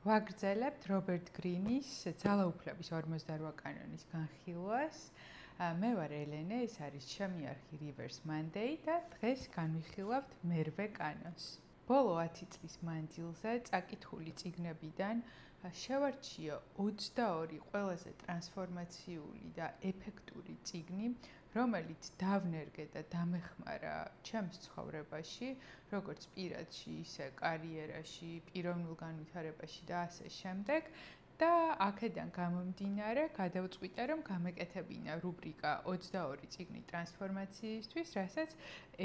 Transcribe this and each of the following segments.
ვაგრძელებთ რობერტ გრინის ძალაუფლების 58 კანონის განხილვას. მე ვარ ელენე, ეს არის ჩემი არხი Reverse Monday და დღეს განვიხილავთ მერვე კანონს. ბოლო 10 წლის მანძილზე წაკითხული წიგნებიდან შევარჩია 22 ყველაზე ტრანსფორმაციული და ეფექტური წიგნი, რომელიც დავნერგე და დამეხმარა ჩემს ცხოვრებაში, როგორც პირადში, ისე კარიერაში, პიროვნულ განვითარებაში და ასე შემდეგ. და აქედან გამომდინარე, გადავწყვიტე, რომ გამეკეთებინა რუბრიკა 22 წიგნი ტრანსფორმაციისთვის, რასაც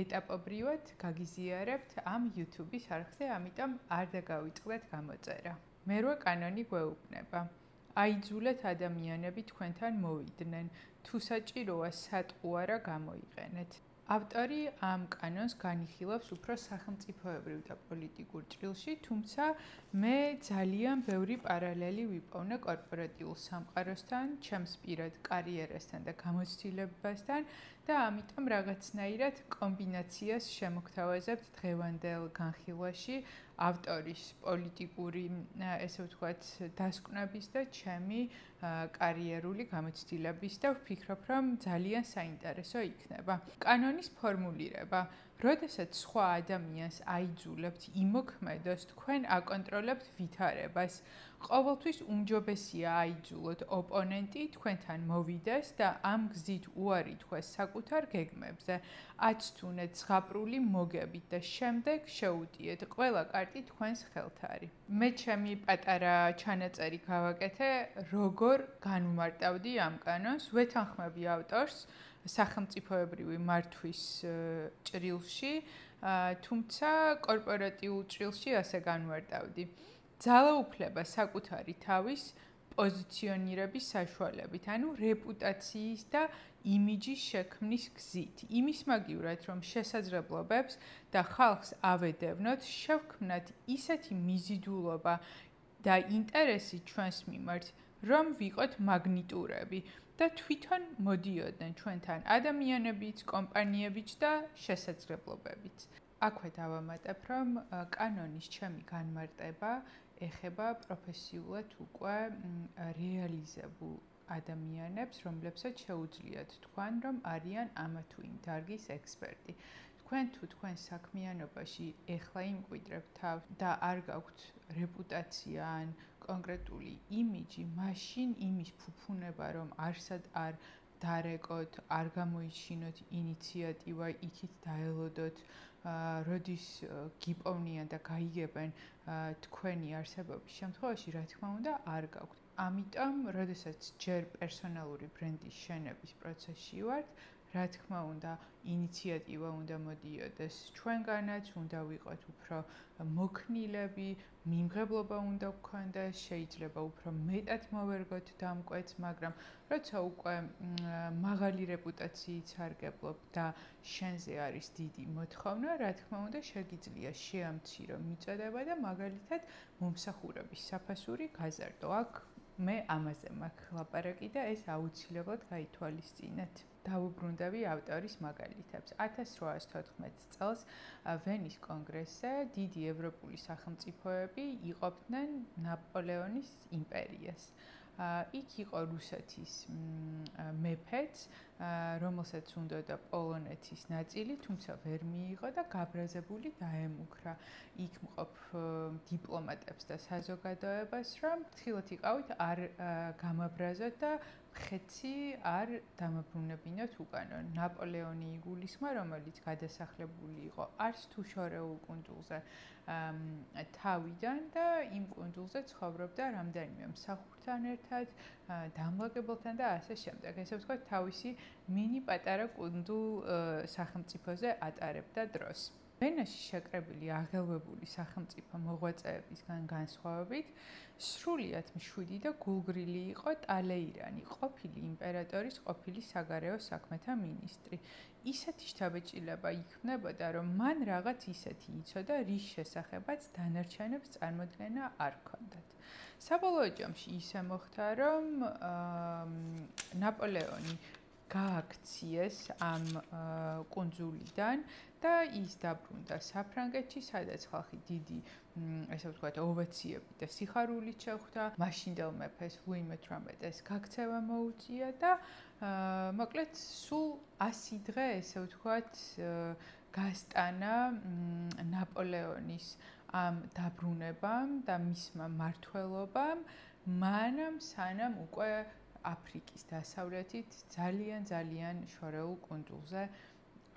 ეტაპობრივად გაგიზიარებთ ამ YouTube-ის არხზე, ამიტომ არ დაგავიწყდეთ გამოწერა. მერვე კანონი გვეუბნება. აიძულეთ ადამიანები თქვენთან მოვიდნენ, თუ საჭიროა სატყუ არა გამოიყენეთ. ავტორი ამ კანონს განიხილავს უფრო სახელმწიფოებრივ და პოლიტიკურ ჭრილში, თუმცა მე ძალიან ბევრი პარალელი ვიპოვნე კორპორატიულ სამყაროსთან, ჩემს პირად კარიერასთან და გამოცდილებასთან და ამიტომ რაღაცნაირად კომბინაციას შემოგთავაზებთ დღევანდელ განხილვაში ავტორის პოლიტიკური, ესე ვთქვათ, დასკვნების და ჩემი კარიერული გამოცდილების და ვფიქრობ, რომ ძალიან საინტერესო იქნება. კანონის ფორმულირება. როდესაც სხვა ადამიანს აიძულებთ იმოქმედოს, თქვენ აკონტროლებთ ვითარებას. ყოველთვის უმჯობესია აიძულოთ ოპონენტი თქვენთან მოვიდეს და ამ გზით უარი თქვეს საკუთარ გეგმებზე, აცთუნეთ ზღაპრული მოგებით და შემდეგ შეუტიეთ ყველა კარტი თქვენს ხელთარი. მე ჩემი პატარა ჩანაწერი გავაკეთე, როგორ განვმარტავდი ამ კანონს, ვეთანხმები ავტორს სახელმწიფოებრივი მართვის ჭრილში, თუმცა კორპორატიულ ჭრილში ასე განვარტავდი. ძალაუფლება საკუთარი თავის პოზიციონირების საშუალებით, ანუ რეპუტაციის და იმიჯის შექმნის გზით. იმის მაგივრად, რომ შესაძლებლობებს და ხალხს ავედევნოთ, შევქმნათ ისეთი მიზიდულობა და ინტერესი ჩვენს მიმართ, რომ ვიყოთ მაგნიტურები და თვითონ მოდიოდნენ ჩვენთან ადამიანებიც, კომპანიებიც და შესაძლებლობებიც. აქვე დავამატებ, რომ კანონის ჩემი განმარტება ეხება პროფესიულად უკვე რეალიზებულ ადამიანებს, რომლებსაც შეუძლიათ თქვან, რომ არიან ამა თუ იმ დარგის ექსპერტი. თქვენ თუ თქვენ საქმიანობაში ეხლა იმკვიდრებთ თავს და არ გაქვთ რეპუტაცია ან კონკრეტული იმიჯი, მაშინ იმის ფუფუნება, რომ არსად არ დარეკოთ, არ გამოიჩინოთ ინიციატივა, იქით დაელოდოთ, როდის გიპოვნიან და გაიგებენ თქვენი არსებობის შემთხვევაში, რა თქმა უნდა, არ გაქვთ. ამიტომ, როდესაც ჯერ პერსონალური ბრენდის შენების პროცესში ვართ, რა თქმა უნდა, ინიციატივა უნდა მოდიოდეს ჩვენგანაც, უნდა ვიყოთ უფრო მოქნილები, მიმღებლობა უნდა გქონდეს, შეიძლება უფრო მეტად მოვერგოთ დამკვეთს, მაგრამ როცა უკვე მაღალი რეპუტაციით სარგებლობ და შენზე არის დიდი მოთხოვნა, რა თქმა უნდა, შეგიძლია შეამცირო მიწოდება და მაგალითად მომსახურების საფასური გაზარდო. აქ მე ამაზე მაქვს ლაპარაკი და ეს აუცილებლად გაითვალისწინეთ. დავუბრუნდები ავტორის მაგალითებს. 1814 წელს ვენის კონგრესზე დიდი ევროპული სახელმწიფოები იყოფდნენ ნაპოლეონის იმპერიას. იქ იყო რუსეთის მეფეც, რომელსაც უნდოდა პოლონეთის ნაწილი, თუმცა ვერ მიიღო და გაბრაზებული დაემუქრა. იქ მყოფ დიპლომატებს და საზოგადოებას, რომ ფრთხილად იყავით არ გამაბრაზოთ და ხეცი არ დამაბრუნებინოთ უკანო. ნაპოლეონი იგულისხმა, რომელიც გადასახლებული იყო არც თუ შორეულ კუნძულზე თავიდან და იმ კუნძულზე ცხოვრობდა რამდენიმე მსახურთან ერთად, დამლაგებელთან და ასე შემდეგ. ესე ვთქვათ, თავისი მინი პატარა კუნძულ სახელმწიფოზე ატარებდა დროს. ვენაში შეკრებილი აღელვებული სახელმწიფო მოღვაწეებისგან განსხვავებით, სრულიად მშვიდი და გულგრილი იყო ტალეირანი, ყოფილი იმპერატორის ყოფილი საგარეო საქმეთა მინისტრი. ისეთი შთაბეჭდილება იქმნებოდა, რომ მან რაღაც ისეთი იცოდა, რის შესახებაც დანარჩენებს წარმოდგენა არ ჰქონდათ. საბოლოო ჯამში ისე მოხდა, რომ ნაპოლეონი გააქციეს ამ კუნძულიდან და ის დაბრუნდა საფრანგეთში, სადაც ხალხი დიდი ესე ვთქვათ, ოვაციები და სიხარულით შეხვდა. მაშინდელ მეფეს ლუი მე-18-ს გაქცევა მოუწია და მოკლედ სულ 100 დღე, ესე ვთქვათ, გასტანა ნაპოლეონის ამ დაბრუნებამ და მისმა მმართველობამ, მანამ სანამ უკვე აფრიკის დასავლეთით ძალიან შორეულ კუნძულზე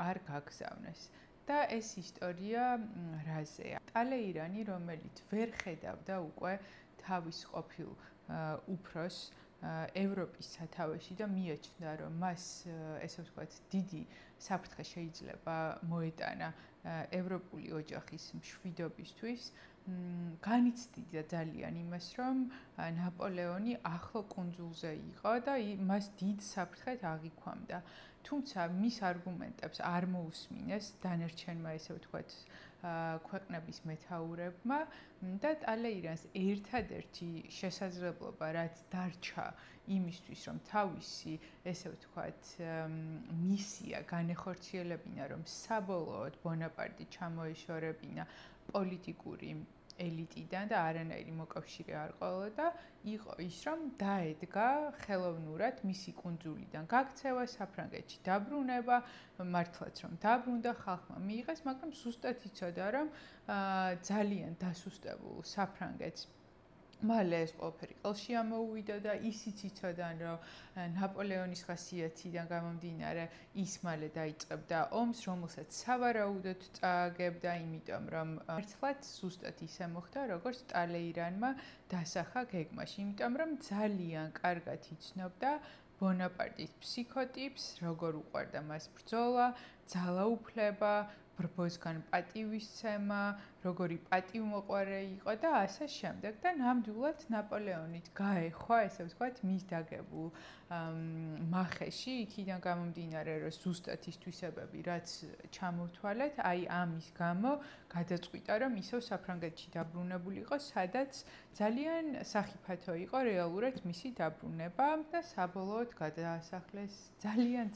არ გაგზავნეს. და ეს ისტორია რაზეა? ტალეირანი, რომელიც ვერ ხედავდა უკვე თავის ყოფილ უფროს ევროპის სათავეში და მიაჩნდა, რომ მას, ესე ვთქვათ, დიდი საფრთხე შეიძლება მოეტანა ევროპული ოჯახის მშვიდობისთვის, განიცდიდა ძალიან იმას, რომ ნაპოლეონი ახლო კუნძულზე იყო და მას დიდ საფრთხედ აღიქვამდა. თუმცა მის არგუმენტებს არ მოусმინეს დანარჩენმა, ესე ვთქვათ, ქვეყნების მეთაურებმა და ტალეირანს ერთადერთი შესაძლებლობა, რაც დარჩა იმისთვის, რომ თავისი, ესე ვთქვათ, მისია განეხორციელებინა, რომ საბოლოოდ ბონაპარტი ჩამოეშორებინა პოლიტიკური ელიტიდან და არანაირი მოკავშირე არ ყოლოდა, იყო ის, რომ დაედგა ხელოვნურად მისი კუნძულიდან გაქცევა, საფრანგეთში დაბრუნება, მართლაც რომ დაბრუნდა, ხალხმა მიიღეს, მაგრამ ზუსტად იცოდა, რომ ძალიან დასუსტებულ საფრანგეთს მალე ეს ყველაფერი ყელში ამოუვიდა და ისიც იცოდნენ, რომ ნაპოლეონის ხასიათიდან გამომდინარე ის მალე დაიწყებდა ომს, რომელსაც სავარაუდოდ წააგებდა, იმიტომ რომ მართლაც ზუსტად ისე მოხდა, როგორც ტალეირანმა დასახა გეგმაში, იმიტომ რომ ძალიან კარგად იცნობდა ბონაპარტის ფსიქოტიპს, როგორ უყვარდა მას ბრძოლა, ძალაუფლება, ბრბოსგან პატივისცემა, როგორი პატივმოყვარე იყო და ასე შემდეგ და ნამდვილად ნაპოლეონით გაეხვა, ესე ვთქვათ, მის დაგებულ მახეში, იქიდან გამომდინარე, რომ ზუსტად ის თვისებები, რაც ჩამოვთვალეთ, აი ამის გამო გადაწყვიტა, რომ ისევ საფრანგეთში დაბრუნებული იყო, სადაც ძალიან სახიფათო იყო რეალურად მისი დაბრუნება და საბოლოოდ გადაასახლეს ძალიან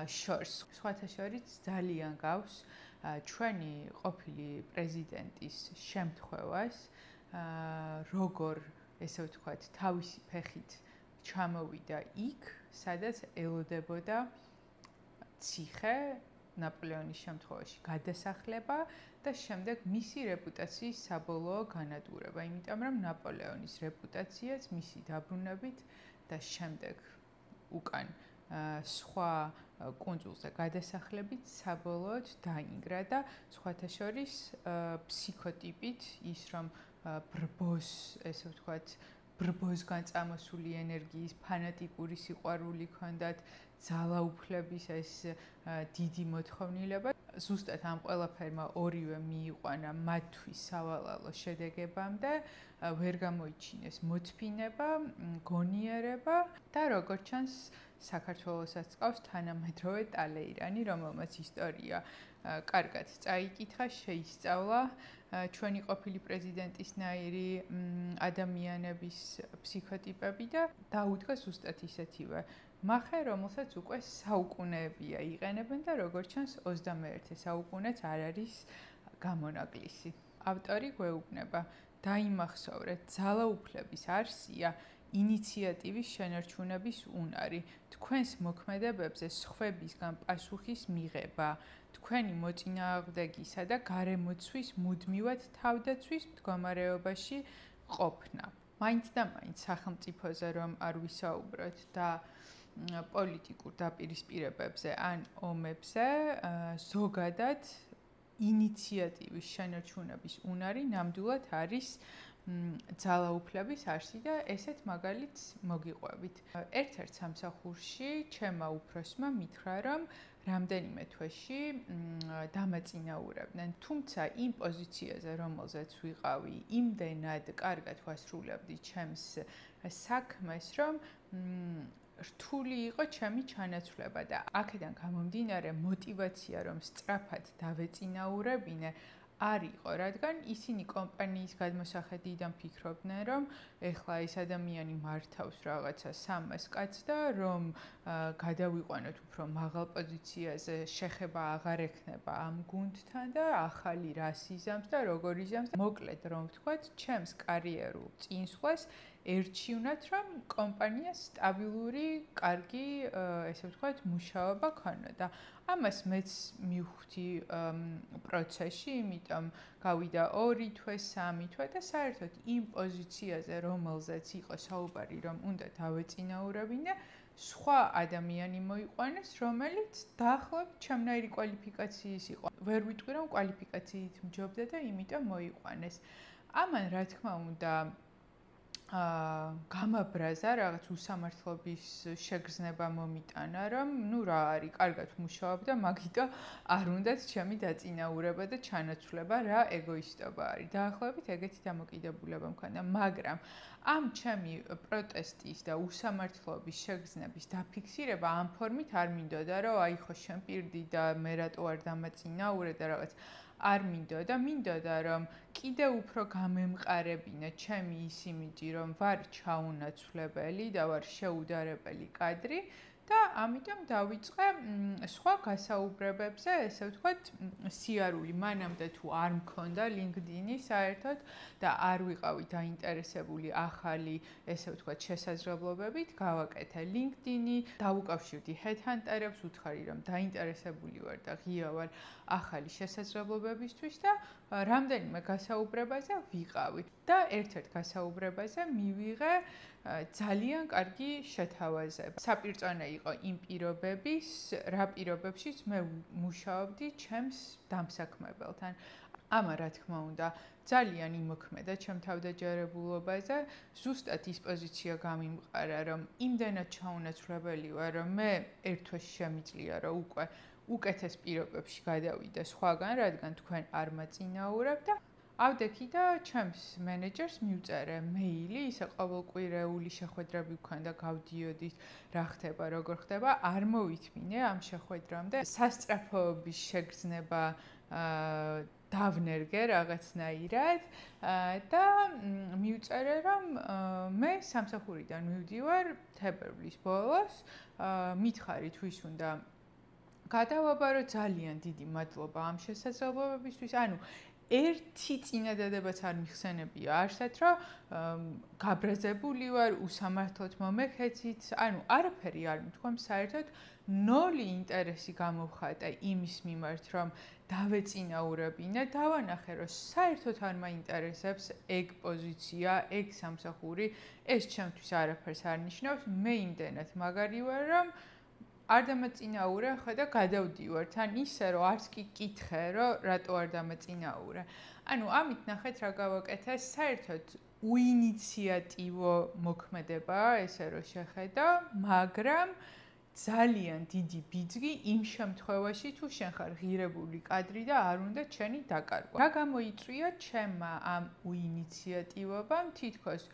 შორს. სხვათა შორის ძალიან გავს ჩვენი ყოფილი პრეზიდენტის შემთხვევას, როგორ, ესე ვთქვათ, თავისი ფეხით ჩამოვიდა იქ, სადაც ელოდებოდა ციხე, ნაპოლეონის შემთხვევაში გადასახლება და შემდეგ მისი რეპუტაციის საბოლოო განადგურება, იმიტომ რომ ნაპოლეონის რეპუტაციაც მისი დაბრუნებით და შემდეგ უკან სხვა კუნძულზე გადასახლებით საბოლოოდ დაინგრა და სხვათა შორის ფსიქოტიპით ის რომ ბრბოს, ესე ვთქვათ, ბრბოსგან წამოსული ენერგიის ფანატიკური სიყვარული ჰქონდათ, ძალაუფლების ეს დიდი მოთხოვნილება. ზუსტად ამ ყველაფერმა ორივე მიიყვანა მათთვის სავალალო შედეგებამდე, ვერ გამოიჩინეს მოთფინება, გონიერება და როგორც ჩანს საქართველოსაც ყავს თანამედროვე ტალეირანი, რომელმაც ისტორია კარგად წაიკითხა, შეისწავლა ჩვენი ყოფილი პრეზიდენტისნაირი ადამიანების ფსიქოტიპები და დაუდგა ზუსტად ისეთივე მახე, რომელსაც უკვე საუკუნეებია იყენებენ და როგორც ჩანს 21 საუკუნეც არ არის გამონაკლისი. ავტორი გვეუბნება, დაიმახსოვრეთ, ძალაუფლების არსია ინიციატივის შენარჩუნების უნარი, თქვენს მოქმედებებზე სხვებისგან პასუხის მიღება, თქვენი მოწინააღმდეგისა და გარემოცვის მუდმივად თავდაცვის მდგომარეობაში ყოფნა. მაინც და მაინც სახელმწიფოზე რომ არ ვისაუბროთ და პოლიტიკურ დაპირისპირებებზე ან ომებზე, ზოგადად ინიციატივის შენარჩუნების უნარი ნამდვილად არის ძალაუფლების არსი და ესეთ მაგალითს მოგიყვებით. ერთ-ერთ სამსახურში ჩემმა უფროსმა მითხრა, რომ რამდენიმე თვეში დამაწინაურებდნენ, თუმცა იმ პოზიციაზე, რომელზეც ვიყავი, იმდენად კარგად ვასრულებდი ჩემს საქმეს, რომ რთული იყო ჩემი ჩანაცვლება და აქედან გამომდინარე მოტივაცია, რომ სწრაფად დავეწინაურებინე, არ იყო, რადგან ისინი კომპანიის გადმოსახედიდან ფიქრობდნენ, რომ ეხლა ეს ადამიანი მართავს რაღაცა 300 კაცს და რომ გადავიყვანოთ უფრო მაღალ პოზიციაზე, შეხება აღარ ექნება ამ გუნდთან და ახალი რას იზამს და როგორ იზამს. მოკლედ რომ ვთქვათ, ჩემს კარიერულ წინსვლას ერჩივნათ, რომ კომპანიას სტაბილური, კარგი, ესე ვთქვათ, მუშაობა ქონოდა. ამას მეც მივხვდი პროცესში, იმიტომ გავიდა 2 თვე, 3 თვე და საერთოდ იმ პოზიციაზე, რომელზეც იყო საუბარი, რომ უნდა დავეწინაურებინე, სხვა ადამიანი მოიყვანეს, რომელიც დაახლოებით ჩემნაირი კვალიფიკაციის იყო. ვერ ვიტყვი, რომ კვალიფიკაციით მჯობდა და იმიტომ მოიყვანეს. ამან, რა თქმა უნდა, გამაბრაზა რაღაც უსამართლობის შეგრძნება მომიტანა, რომ ნუ რა არის, კარგად მუშაობდა, მაგიტომ არ უნდათ ჩემი დაწინაურება და ჩანაცვლება, რა ეგოისტობა არის. დაახლოებით ეგეთი დამოკიდებულება მქონდა, მაგრამ ამ ჩემი პროტესტის და უსამართლობის შეგრძნების დაფიქსირება ამ ფორმით არ მინდოდა, რომ აი ხო შენ პირდი და მე რატო არ დამაწინაურე და რაღაც არ მინდოდა, მინდოდა რომ კიდევ უფრო გამემყარებინა ჩემი ის იმიჯი, რომ ვარ ჩაუნაცვლებელი და ვარ შეუდარებელი კადრი და ამიტომ დავიწყე სხვა გასაუბრებებზე, ესე ვთქვათ, სიარული. მანამდე თუ არ მქონდა LinkedIn-ი საერთოდ და არ ვიყავი დაინტერესებული ახალი, ესე ვთქვათ, შესაძლებლობებით, გავაკეთე LinkedIn-ი, დავუკავშირდი headhunter-ებს, ვუთხარი, რომ დაინტერესებული ვარ და ღია ვარ ახალი შესაძლებლობებისთვის და რამდენიმე გასაუბრებაზე ვიყავი. და ერთ-ერთ გასაუბრებაზე მივიღე ძალიან კარგი შეთავაზება. საპირწონე იყო იმ პირობების, რა პირობებშიც მე მუშაობდი ჩემს დამსაქმებელთან. ამა რა თქმა უნდა, ძალიან იმოქმედა ჩემ თავდაჯერებულობაზე. ზუსტად ის პოზიცია გამიმყარა, რომ იმდენად ჩაუნაცვლებელი ვარ, რომ მე ერთ თვეში შემიძლია, რომ უკვე უკეთეს პირობებში გადავიდე სხვაგან, რადგან თქვენ არ მაწინაურებთ და ავდექი და ჩემს მენეჯერს მივწერე მეილი, ისე ყოველკვირეული შეხვედრები ვქონდა, გავდიოდით, რა ხდება, როგორ ხდება, არ მოვითმინე ამ შეხვედრამდე. სასწრაფოების შეგრძნება დავნერგე რაღაცნაირად და მივწერე, რომ მე სამსახურიდან მივდივარ თებერვლის ბოლოს, მითხარით ვის უნდა გადავაბარო, ძალიან დიდი მადლობა ამ შესაძლებლობებისთვის. ანუ ერთი წინადადებაც არ მიხსენებია არსად, რომ გაბრაზებული ვარ, უსამართლოდ მომექეცით, ანუ არაფერი არ მithქვამ, საერთოდ 0 ინტერესი გამოვხატა იმის მიმართ, რომ დავეწინაურებინე, დავანახე, რომ საერთოდ არ მაინტერესებს ეგ პოზიცია, ეგ სამსახური, ეს ჩემთვის არაფერს არ ნიშნავს, მე იმდენად მაგარი ვარ, რომ არ დამაწინაურე ხო და გადავდივარ თან ისე რომ არც კი კითხე რომ რატო არ დამაწინაურე. ანუ ამით ნახეთ რა გავაკეთე, საერთოდ უინიციატივო მოქმედებაა ესე რომ შეხედა, მაგრამ ძალიან დიდი ბიძგი იმ შემთხვევაში თუ შენ ხარ ღირებული კადრი და არ უნდა ჩენი დაკარგვა. რა გამოიწვია ჩემმა ამ უინიციატივობამ, თითქოს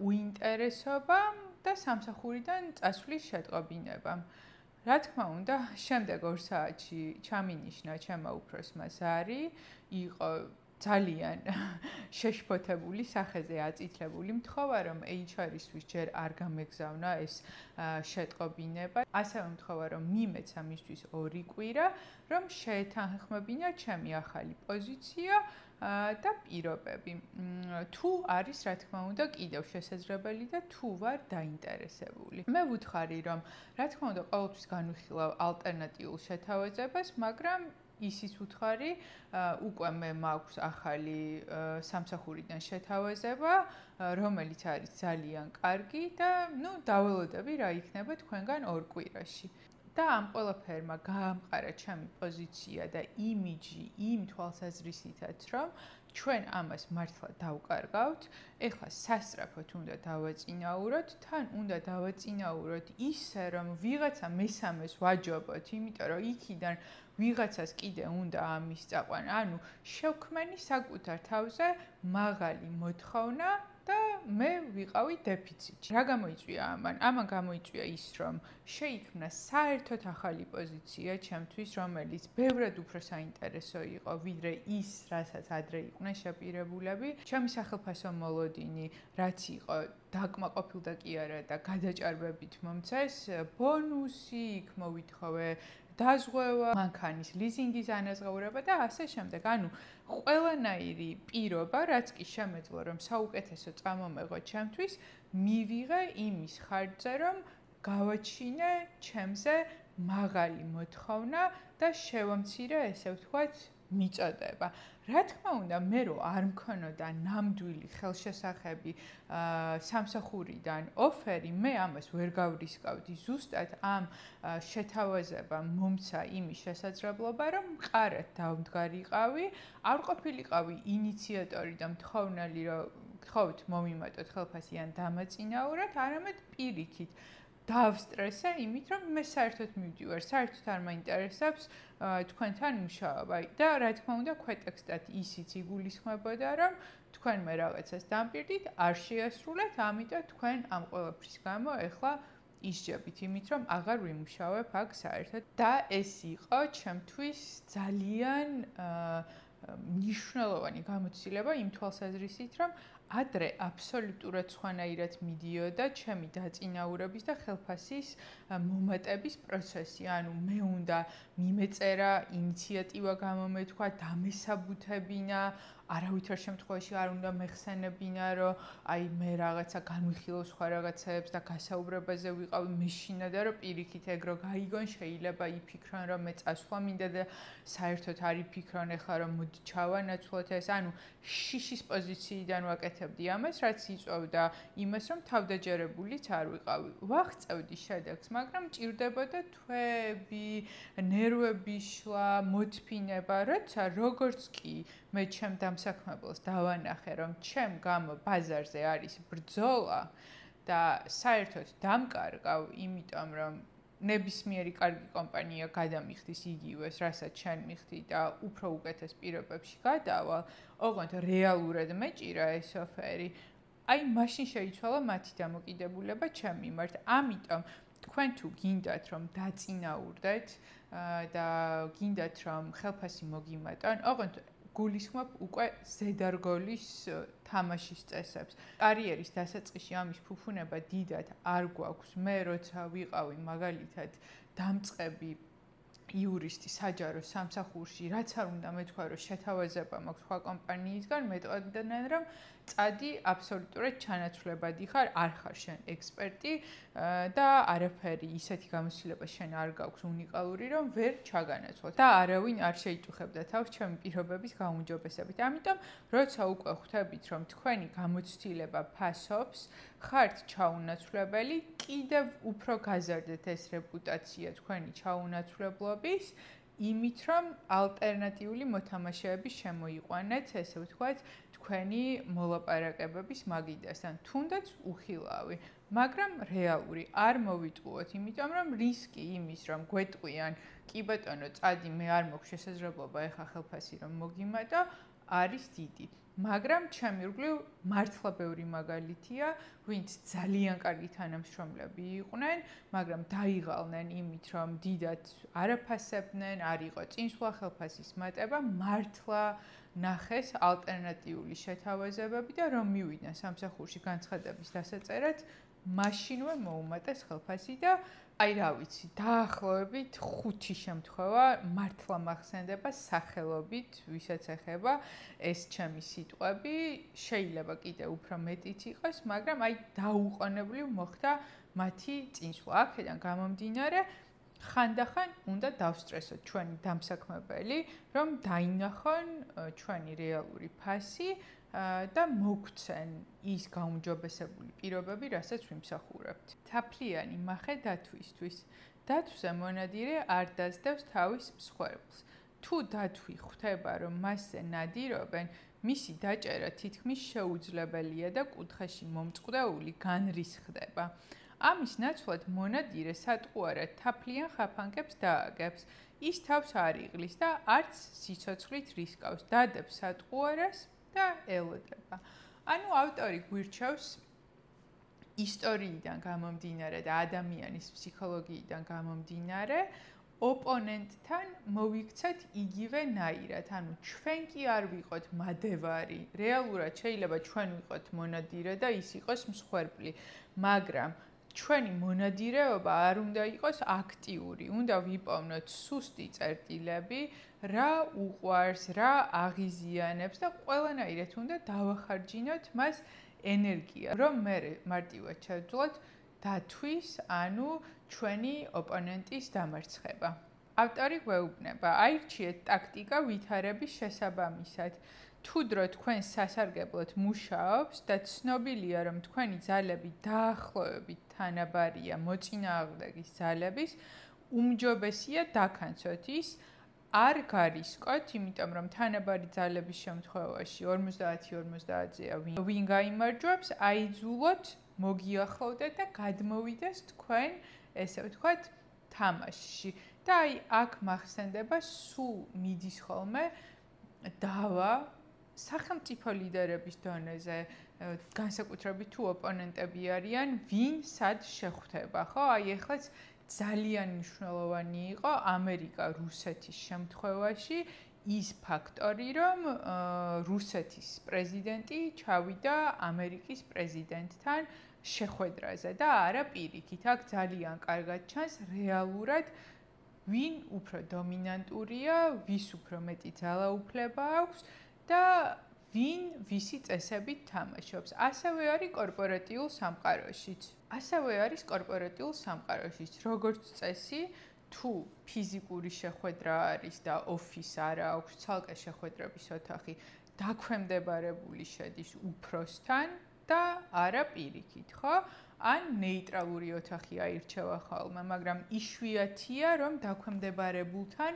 უინტერესობამ და სამსახურიდან წასვლის შეტყობინება. რა თქმა უნდა, შემდეგ 2 საათში ჩამინიშნა ჩემმა უფროსმა ზარი, იყო ძალიან შეშფოთებული, სახეზე აწითლებული, მთხოვა რომ HR-ისთვის ჯერ არ გამეგზავნა ეს შეტყობინება. ასევე მთხოვა რომ მიმეცა მისთვის 2 კვირა, რომ შეეთანხმებინა ჩემი ახალი პოზიცია და პირობები. თუ არის, რა თქმა უნდა, კიდევ შესაძლებელი და თუ ვარ დაინტერესებული. მე ვუთხარი, რომ რა თქმა უნდა, ყოველთვის განვიხილავ ალტერნატიულ შეთავაზებას, მაგრამ ისიც ვუთხარი, უკვე მე მაქვს ახალი სამსახურიდან შეთავაზება, რომელიც არის ძალიან კარგი და ნუ დაველოდები რა იქნება თქვენგან 2 კვირაში. და ამ ყველაფერმა გაამყარა ჩემი პოზიცია და იმიჯი იმ თვალსაზრისითაც, რომ ჩვენ ამას მართლა დავკარგავთ, ეხლა სასწრაფოდ უნდა დავაწინაუროთ, თან უნდა დავაწინაუროთ ისე, რომ ვიღაცა მესამეს ვაჯობოთ, იმიტომ რომ იქიდან ვიღაცას კიდე უნდა ამის წაყვანა, ანუ შევქმენი საკუთარ თავზე მაღალი მოთხოვნა და მე ვიყავი დეფიციტში. რა გამოიწვია ამან? ამან გამოიწვია ის, რომ შეიქმნა საერთოდ ახალი პოზიცია ჩემთვის, რომელიც ბევრად უფრო საინტერესო იყო, ვიდრე ის, რასაც ადრე იყვნენ შეპირებულები. ჩემი სახელფასო მოლოდინი, რაც იყო დაკმაყოფილდა კი არა და გადაჭარბებით მომცეს, ბონუსი იქ მოვითხოვე, დაზღვევა, მანქანის ლიზინგის ანაზღაურება და ასე შემდეგ. ანუ ყველანაირი პირობა, რაც კი შემეძლო რომ საუკეთესო წამომეღო ჩემთვის, მივიღე იმის ხარჯზე, რომ გავაჩინე ჩემზე მაღალი მოთხოვნა და შევამცირე, ესე ვთქვათ, მიწოდება. რა თქმა უნდა, მე რო არ მქონოდა ნამდვილი ხელშესახები სამსახურიდან ოფერი, მე ამას ვერ გავრისკავდი. ზუსტად ამ შეთავაზებამ მომცა იმის შესაძლებლობა, რომ მყარად დავმდგარიყავი, არ ყოფილიყავი ინიციატორი და მთხოვნელი, რომ გთხოვთ მომიმატოთ ხელფასი ან დამაწინაუროთ, არამედ პირიქით დავსტრესე იმით, რომ მე საერთოდ მივდივარ, საერთოდ არ მაინტერესებს თქვენთან მუშაობა. და რა თქმა უნდა, ქვეტექსტად ისიც იგულისხმებოდა, რომ თქვენ მე რაღაცას დამპირდით, არ შეასრულეთ, ამიტომ თქვენ ამ ყველაფრის გამო ეხლა ისჯებით იმით, რომ აღარ ვიმუშავებ აქ საერთოდ. და ეს იყო ჩემთვის ძალიან მნიშვნელოვანი გამოცდილება იმ თვალსაზრისით, რომ ადრე აბსოლუტურად სხვანაირად მიდიოდა ჩემი დაწინაურების და ხელფასის მომატების პროცესი. ანუ მე უნდა მიმეწერა, ინიციატივა გამომეთქვა, დამესაბუთებინა, არავითარ შემთხვევაში არ უნდა მეხსენებინა, რომ აი მე რაღაცა განვიხილო სხვა რაღაცებს და გასაუბრებაზე ვიყავი მეშინა და რომ პირიქით ეგ რო გაიგონ, შეიძლება იფიქრონ, რომ მე წასვლა მინდა და საერთოდ არ იფიქრონ ეხლა რომ მოდი ჩავანაცვლოთ ეს. ანუ შიშის პოზიციიდან ვაკეთებდი ამას, რაც იწვევდა იმას, რომ თავდაჯერებულიც არ ვიყავი. ვაღწევდი შედეგს, მაგრამ მჭირდებოდა თვეები, ნერვების შლა, მოთფინება, როცა როგორც კი მე ჩემ დამსაქმებელს დავანახე, რომ ჩემ გამო ბაზარზე არის ბრძოლა და საერთოდ დამკარგავ, იმიტომ რომ ნებისმიერი კარგი კომპანია გადამიხდის იგივეს, რასაც შენ მიხდი და უფრო უკეთეს პირობებში გადავალ, ოღონდ რეალურად მეჭირა ეს ოფერი. აი მაშინ შეიცვალა მათი დამოკიდებულება ჩემ მიმართ. ამიტომ თქვენ თუ გინდათ რომ დაწინაურდეთ და გინდათ რომ ხელფასი მოგიმატონ, ოღონდ გულისხმობ უკვე ზედარგოლის თამაშის წესებს. კარიერის დასაწყისში ამის ფუფუნება დიდად არ გვაქვს. მე როცა ვიყავი მაგალითად დამწყები იურისტი საჯარო სამსახურში, რაც არ უნდა მეთქვა, რომ შეთავაზება მაქვს სხვა კომპანიისგან, მეტყვებდნენ, რომ წადი აბსოლუტურად ჩანაცვლებადი ხარ, არ ხარ შენ ექსპერტი და არაფერი ისეთი გამოცდილება შენ არ გაქვს უნიკალური, რომ ვერ ჩაგანაცვლოთ. და არავინ არ შეიწუხებდა თავს ჩემი პირობების გაუმჯობესებით. ამიტომ, როცა უკვე ხვდებით, რომ თქვენი გამოცდილება ფასობს, ხართ ჩაუნაცვლებელი, კიდევ უფრო გაზარდეთ ეს რეპუტაცია თქვენი ჩაუნაცვლებლობის, იმით, რომ ალტერნატიული მოთამაშეები შემოიყვანეთ, ესე ვთქვათ, თქვენი მოლაპარაკებების მაგიდასთან, თუნდაც უხილავი, მაგრამ რეალური არ მოვიტყუოთ, იმიტომ რომ რისკი იმის, რომ გვეტყვიან, კი ბატონო, წადი, მე არ მაქვს შესაძლებლობა ეხა ხელფასი რომ მოგიმატო, არის დიდი. მაგრამ ჩემი ირგვლივ მართლა ბევრი მაგალითია, ვინც ძალიან კარგი თანამშრომლები იყვნენ, მაგრამ დაიღალნენ იმით, რომ დიდად არაფასებდნენ, არ იყო წინსვლა ხელფასის მატება, მართლა ნახეს ალტერნატიული შეთავაზებები და რომ მივიდნენ სამსახურში განცხადების დასაწერად, მაშინვე მოუმატეს ხელფასი და აი რა ვიცი, დაახლოებით 5 შემთხვევა მართლა მახსენდება სახელობით, ვისაც ეხება ეს ჩემი სიტყვები, შეიძლება კიდე უფრო მეტიც იყოს, მაგრამ აი დაუყოვნებლივ მოხდა მათი წინსვლა. აქედან გამომდინარე, ხანდახან უნდა დავსტრესოთ ჩვენი დამსაქმებელი, რომ დაინახონ ჩვენი რეალური ფასი და მოგცენ ის გაუმჯობესებული პირობები, რასაც ვიმსახურებთ. თაფლიანი მახე დათვისთვის. დათვზე მონადირე არ დაძდევს თავის მსხვერპლს. თუ დათვი ხვდება, რომ მასზე ნადირობენ, მისი დაჭერა თითქმის შეუძლებელია და კუთხეში მომწყდეული განრისხდება. ამის ნაცვლად მონადირე სატყუარად თაფლიან ხაფანგებს დააგებს. ის თავს არ იღლის და არც სიცოცხლით რისკავს. დადებს სატყუარას და ელოდება. ანუ ავტორი გვირჩევს ისტორიიდან გამომდინარე და ადამიანის ფსიქოლოგიიდან გამომდინარე ოპონენტთან მოვიქცეთ იგივენაირად, ანუ ჩვენ კი არ ვიყოთ მადევარი. რეალურად შეიძლება ჩვენ ვიყოთ მონადირე და ის იყოს მსხვერპლი, მაგრამ ჩვენი მონადირეობა არ უნდა იყოს აქტიური, უნდა ვიპოვნოთ სუსტი წერტილები, რა უყვარს, რა აღიზიანებს და ყველანაირად უნდა დავახარჯინოთ მას ენერგია, რომ მე მარტივად შევძლოთ დათვის, ანუ ჩვენი ოპონენტის დამარცხება. ავტორი გვეუბნება, აირჩიეთ ტაქტიკა ვითარების შესაბამისად. თუ დრო თქვენ სასარგებლოდ მუშაობს და ცნობილია, რომ თქვენი ძალები დაახლოებით თანაბარია მოწინააღმდეგის ძალების, უმჯობესია დაქანცოთ ის, არ გარისკოთ, იმიტომ რომ თანაბარი ძალების შემთხვევაში 50-50-ზეა ვინ გაიმარჯვებს, აიძულოთ მოგიახლოვდეთ და გადმოვიდეს თქვენ, ესე ვთქვათ, თამაშში. და აი აქ მახსენდება სულ მიდის ხოლმე დავა სახელმწიფო ლიდერების დონეზე, განსაკუთრებით თუ ოპონენტები არიან, ვინ სად შეხვდება, ხო? აი ეხლაც ძალიან მნიშვნელოვანი იყო ამერიკა რუსეთის შემთხვევაში ის ფაქტორი, რომ რუსეთის პრეზიდენტი ჩავიდა ამერიკის პრეზიდენტთან შეხვედრაზე და არა პირიქით. აქ ძალიან კარგად ჩანს რეალურად ვინ უფრო დომინანტურია, ვის უფრო მეტი ძალაუფლება აქვს და ვინ ვისი წესებით თამაშობს. ასევე არის კორპორატიულ სამყაროშიც. როგორც წესი, თუ ფიზიკური შეხვედრა არის და ოფის არა აქვს, ცალკე შეხვედრების ოთახი დაქვემდებარებული შედის უფროსთან და არა პირიქით, ხო? ან ნეიტრალური ოთახი აირჩევა ხოლმე, მაგრამ იშვიათია, რომ დაქვემდებარებულთან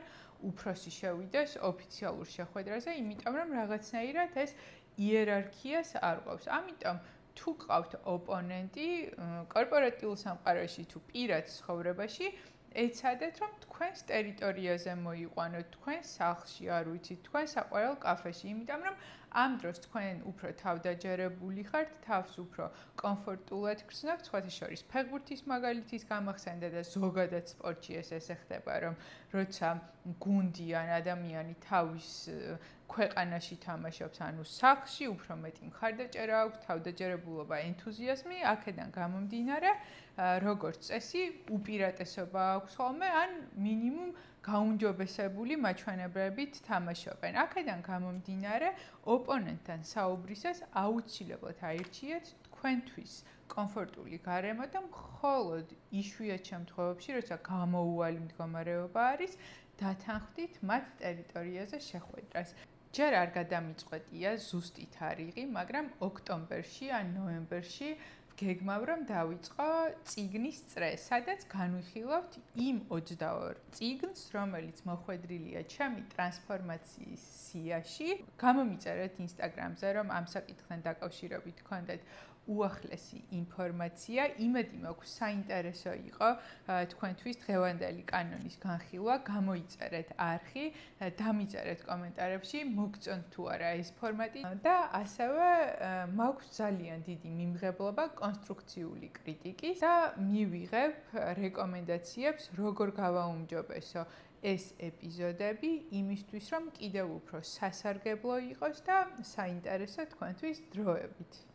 უფროსი შევიდეს ოფიციალურ შეხვედრაზე, იმიტომ რომ რაღაცნაირად ეს იერარქიას არ ყოფს. ამიტომ თუ ყავთ ოპონენტი კორპორატიულ სამყაროში თუ პირად ცხოვრებაში, ეცადეთ, რომ თქვენს ტერიტორიაზე მოიყვანოთ, თქვენს სახლში, არ ვიცით, თქვენ საყვარელ კაფეში, იმიტომ რომ ამ დროს თქვენ უფრო თავდაჯერებული ხართ, თავს უფრო კომფორტულად გრძნობთ, სხვათა შორის ფეხბურთის მაგალითის გამახსენდა და ზოგადად სპორტში ესე ხდება, რომ როცა გუნდი ან ადამიანი თავის ქვეყანაში თამაშობს, ანუ სახლში უფრო მეტი მხარდაჭერა აქვს, თავდაჯერებულობა, ენთუზიაზმი, აქედან გამომდინარე, როგორც წესი, უპირატესობა აქვს ხოლმე, ან მინიმუმ გაუმჯობესებული მაჩვენებლებით თამაშობენ. აქედან გამომდინარე, ოპონენტთან საუბრისას აუცილებლად აირჩიეთ თქვენთვის კომფორტული გარემო და მხოლოდ იშვიათ შემთხვევებში, როცა გამოუვალი მდგომარეობა არის, დათანხმდით მათ ტერიტორიაზე შეხვედრას. ჯერ არ გადამიწყვეტია ზუსტი თარიღი, მაგრამ ოქტომბერში ან ნოემბერში გეგმავ რომ დავიწყო წიგნის წრე, სადაც განვიხილავთ იმ 22 წიგნს, რომელიც მოხვედრილია ჩემი ტრანსფორმაციის სიაში. გამომიწერეთ Instagram-ზე, რომ ამ საკითხთან დაკავშირებით გქონდეთ უახლესი ინფორმაცია. იმედი მაქვს საინტერესო იყო თქვენთვის დღევანდელი კანონის განხილვა. გამოიწერეთ არხი, დამიწერეთ კომენტარებში, მოგწონთ თუ არა ეს ფორმატი და ასევე მაქვს ძალიან დიდი მიმღებლობა კონსტრუქციული კრიტიკის და მივიღებ რეკომენდაციებს, როგორ გავაუმჯობესო ეს ეპიზოდები იმისთვის, რომ კიდევ უფრო სასარგებლო იყოს და საინტერესო თქვენთვის დროებით.